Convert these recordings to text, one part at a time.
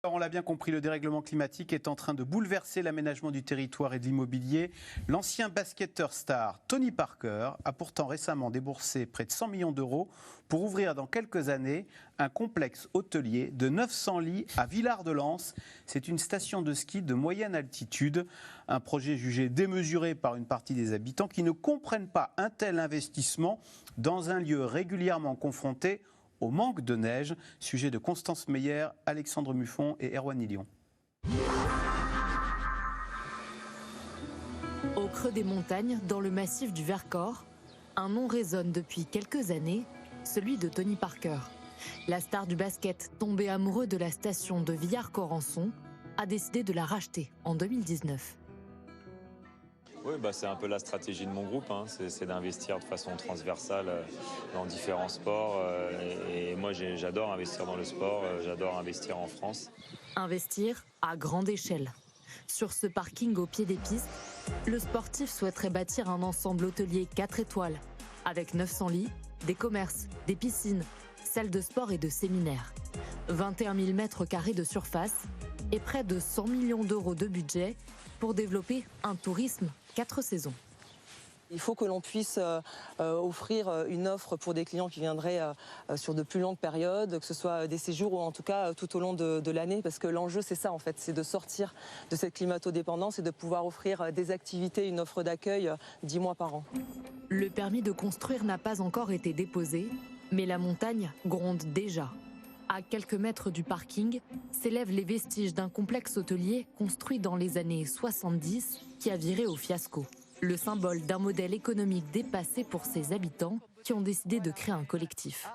Alors, on l'a bien compris, le dérèglement climatique est en train de bouleverser l'aménagement du territoire et de l'immobilier. L'ancien basketteur star Tony Parker a pourtant récemment déboursé près de 100 millions d'euros pour ouvrir dans quelques années un complexe hôtelier de 900 lits à Villard-de-Lans. C'est une station de ski de moyenne altitude, un projet jugé démesuré par une partie des habitants qui ne comprennent pas un tel investissement dans un lieu régulièrement confronté au manque de neige. Sujet de Constance Meyer, Alexandre Muffon et Erwan Ilion. Au creux des montagnes, dans le massif du Vercors, un nom résonne depuis quelques années, celui de Tony Parker. La star du basket, tombé amoureux de la station de Villard-Corançon, a décidé de la racheter en 2019. Oui, c'est un peu la stratégie de mon groupe, hein. C'est d'investir de façon transversale dans différents sports. Et moi, j'adore investir dans le sport, j'adore investir en France. Investir à grande échelle. Sur ce parking au pied des pistes, le sportif souhaiterait bâtir un ensemble hôtelier 4 étoiles, avec 900 lits, des commerces, des piscines, salles de sport et de séminaires. 21 000 mètres carrés de surface et près de 100 millions d'euros de budget pour développer un tourisme 4 saisons. Il faut que l'on puisse offrir une offre pour des clients qui viendraient sur de plus longues périodes, que ce soit des séjours ou en tout cas tout au long de l'année, parce que l'enjeu c'est ça en fait, c'est de sortir de cette climato-dépendance et de pouvoir offrir des activités, une offre d'accueil 10 mois par an. Le permis de construire n'a pas encore été déposé, mais la montagne gronde déjà. À quelques mètres du parking s'élèvent les vestiges d'un complexe hôtelier construit dans les années 70 qui a viré au fiasco. Le symbole d'un modèle économique dépassé pour ses habitants qui ont décidé de créer un collectif.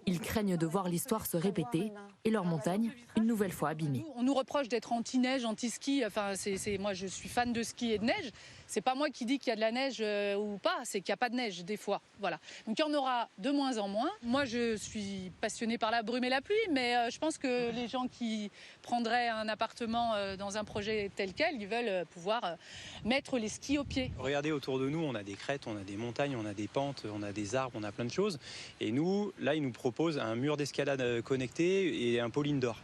Ils craignent de voir l'histoire se répéter et leur montagne une nouvelle fois abîmée. On nous reproche d'être anti-neige, anti-ski. Enfin, moi, je suis fan de ski et de neige. C'est pas moi qui dis qu'il y a de la neige ou pas, c'est qu'il n'y a pas de neige des fois. Voilà. Donc il y en aura de moins en moins. Moi, je suis passionnée par la brume et la pluie, mais je pense que les gens qui prendraient un appartement dans un projet tel quel, ils veulent pouvoir mettre les skis aux pieds. Regardez autour de nous, on a des crêtes, on a des montagnes, on a des pentes, on a des arbres, on a plein de choses. Et nous, là, ils nous proposent un mur d'escalade connecté et un pôle indoor.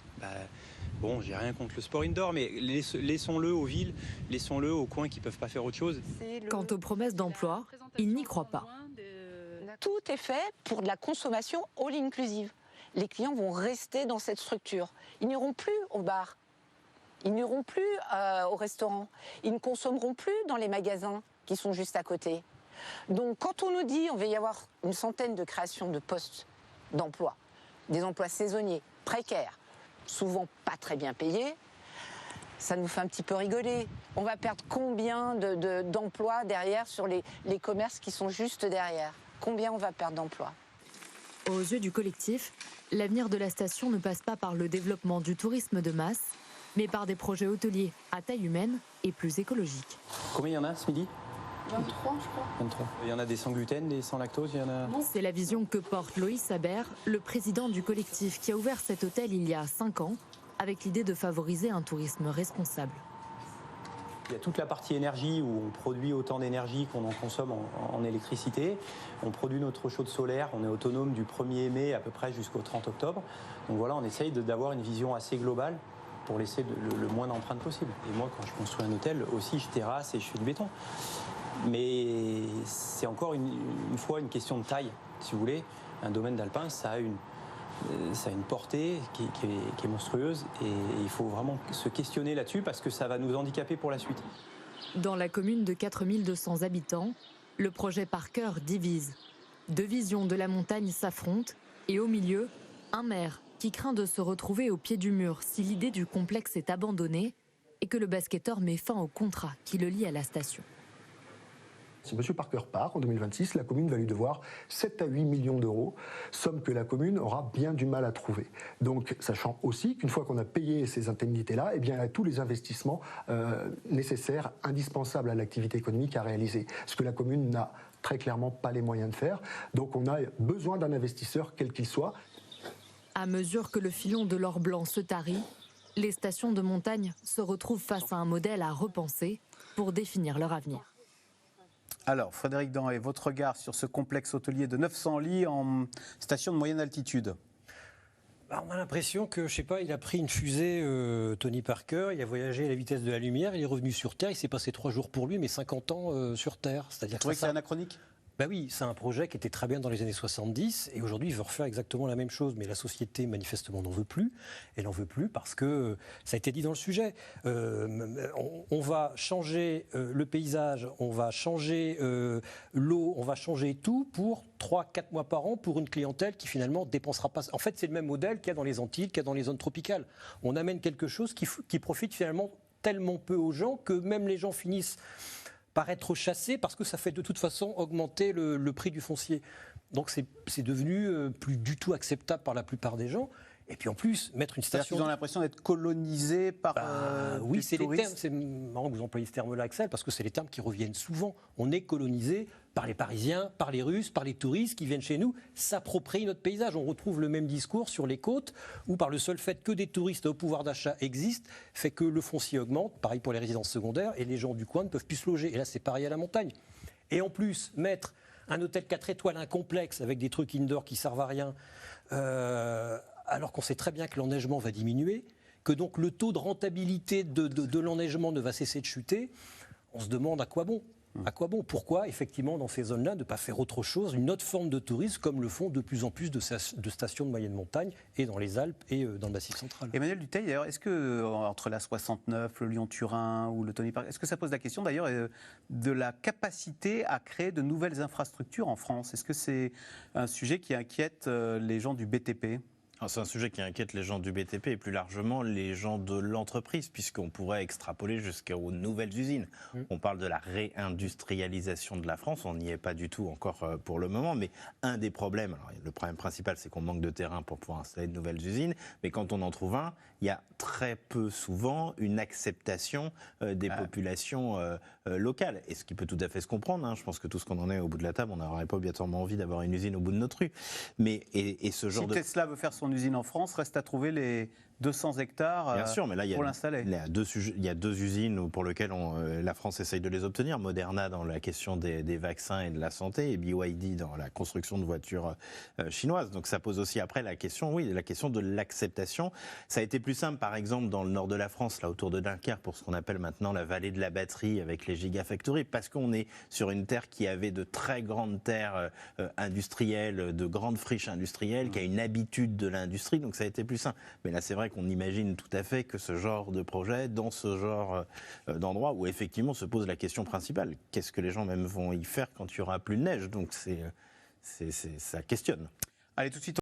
Bon, j'ai rien contre le sport indoor, mais laissons-le aux villes, laissons-le aux coins qui ne peuvent pas faire autre chose. Quant aux promesses d'emploi, ils n'y croient pas. Tout est fait pour de la consommation all-inclusive. Les clients vont rester dans cette structure. Ils n'iront plus au bar, ils n'iront plus au restaurant, ils ne consommeront plus dans les magasins qui sont juste à côté. Donc quand on nous dit qu'il va y avoir une centaine de créations de postes d'emploi, des emplois saisonniers, précaires, souvent pas très bien payés, ça nous fait un petit peu rigoler. On va perdre combien d'emplois derrière sur les commerces qui sont juste derrière? Combien on va perdre d'emplois? Aux yeux du collectif, l'avenir de la station ne passe pas par le développement du tourisme de masse, mais par des projets hôteliers à taille humaine et plus écologiques. Combien il y en a ce midi? 23, je crois. 23. Il y en a des sans gluten, des sans lactose, il y en a... C'est la vision que porte Loïs Habert, le président du collectif qui a ouvert cet hôtel il y a 5 ans, avec l'idée de favoriser un tourisme responsable. Il y a toute la partie énergie où on produit autant d'énergie qu'on en consomme en électricité. On produit notre chaude solaire, on est autonome du 1er mai à peu près jusqu'au 30 octobre. Donc voilà, on essaye d'avoir une vision assez globale pour laisser le moins d'empreintes possible. Et moi, quand je construis un hôtel, aussi je terrasse et je fais du béton. Mais c'est encore une fois une question de taille, si vous voulez. Un domaine d'alpin, ça a une portée qui est monstrueuse et il faut vraiment se questionner là-dessus parce que ça va nous handicaper pour la suite. Dans la commune de 4200 habitants, le projet Parker divise. 2 visions de la montagne s'affrontent et au milieu, un maire qui craint de se retrouver au pied du mur si l'idée du complexe est abandonnée et que le basketteur met fin au contrat qui le lie à la station. Si M. Parker part en 2026, la commune va lui devoir 7 à 8 millions d'euros, somme que la commune aura bien du mal à trouver. Donc, sachant aussi qu'une fois qu'on a payé ces indemnités-là, eh bien, il y a tous les investissements nécessaires, indispensables à l'activité économique à réaliser. Ce que la commune n'a très clairement pas les moyens de faire. Donc, on a besoin d'un investisseur, quel qu'il soit. À mesure que le filon de l'or blanc se tarit, les stations de montagne se retrouvent face à un modèle à repenser pour définir leur avenir. Alors, Frédéric Danhet, votre regard sur ce complexe hôtelier de 900 lits en station de moyenne altitude? On a l'impression que, je sais pas, il a pris une fusée, Tony Parker, il a voyagé à la vitesse de la lumière, il est revenu sur Terre, il s'est passé 3 jours pour lui, mais 50 ans sur Terre. C'est-à-dire que c'est anachronique ? Ben oui, c'est un projet qui était très bien dans les années 70 et aujourd'hui il veut refaire exactement la même chose, mais la société manifestement n'en veut plus. Elle n'en veut plus parce que, ça a été dit dans le sujet, on va changer le paysage, on va changer l'eau, on va changer tout pour 3-4 mois par an pour une clientèle qui finalement dépensera pas. En fait, c'est le même modèle qu'il y a dans les Antilles, qu'il y a dans les zones tropicales. On amène quelque chose qui profite finalement tellement peu aux gens que même les gens finissent par être chassés parce que ça fait de toute façon augmenter le prix du foncier. Donc c'est devenu plus du tout acceptable par la plupart des gens. Et puis en plus, mettre une station... Ils ont l'impression d'être colonisés par oui, c'est les touristes. termes. C'est marrant que vous employiez ce terme-là, Axel, parce que c'est les termes qui reviennent souvent. On est colonisé par les Parisiens, par les Russes, par les touristes qui viennent chez nous s'approprient notre paysage. On retrouve le même discours sur les côtes, où par le seul fait que des touristes au pouvoir d'achat existent, fait que le foncier augmente, pareil pour les résidences secondaires, et les gens du coin ne peuvent plus se loger. Et là, c'est pareil à la montagne. Et en plus, mettre un hôtel 4 étoiles, un complexe, avec des trucs indoor qui servent à rien, alors qu'on sait très bien que l'enneigement va diminuer, que donc le taux de rentabilité de l'enneigement ne va cesser de chuter, on se demande à quoi bon. À quoi bon ? Pourquoi, effectivement, dans ces zones-là, ne pas faire autre chose, une autre forme de tourisme, comme le font de plus en plus de stations de moyenne montagne, et dans les Alpes et dans le Massif central. Emmanuel Dutheil, d'ailleurs, est-ce que, entre la 69, le Lyon-Turin ou le Tony Parker, est-ce que ça pose la question, d'ailleurs, de la capacité à créer de nouvelles infrastructures en France ? Est-ce que c'est un sujet qui inquiète les gens du BTP ? C'est un sujet qui inquiète les gens du BTP et plus largement les gens de l'entreprise, puisqu'on pourrait extrapoler jusqu'aux nouvelles usines. On parle de la réindustrialisation de la France, on n'y est pas du tout encore pour le moment, mais un des problèmes, alors le problème principal c'est qu'on manque de terrain pour pouvoir installer de nouvelles usines, mais quand on en trouve un, il y a très peu souvent une acceptation des populations locales, et ce qui peut tout à fait se comprendre, hein. Je pense que tout ce qu'on en est au bout de la table, on n'aurait pas obligatoirement envie d'avoir une usine au bout de notre rue. Mais, et ce genre si Tesla veut faire son usine en France, reste à trouver les 200 hectares bien sûr, mais là, pour l'installer. Il y a 2 usines pour lesquelles la France essaye de les obtenir. Moderna dans la question des vaccins et de la santé, et BYD dans la construction de voitures chinoises. Donc ça pose aussi après la question de l'acceptation. Ça a été plus simple, par exemple, dans le nord de la France, là autour de Dunkerque, pour ce qu'on appelle maintenant la vallée de la batterie avec les gigafactories, parce qu'on est sur une terre qui avait de très grandes terres industrielles, de grandes friches industrielles, qui a une habitude de l'industrie, donc ça a été plus simple. Mais là, c'est vrai qu'on imagine tout à fait que ce genre de projet, dans ce genre d'endroit où effectivement se pose la question principale, qu'est-ce que les gens même vont y faire quand il y aura plus de neige ? Donc ça questionne. Allez, tout de suite.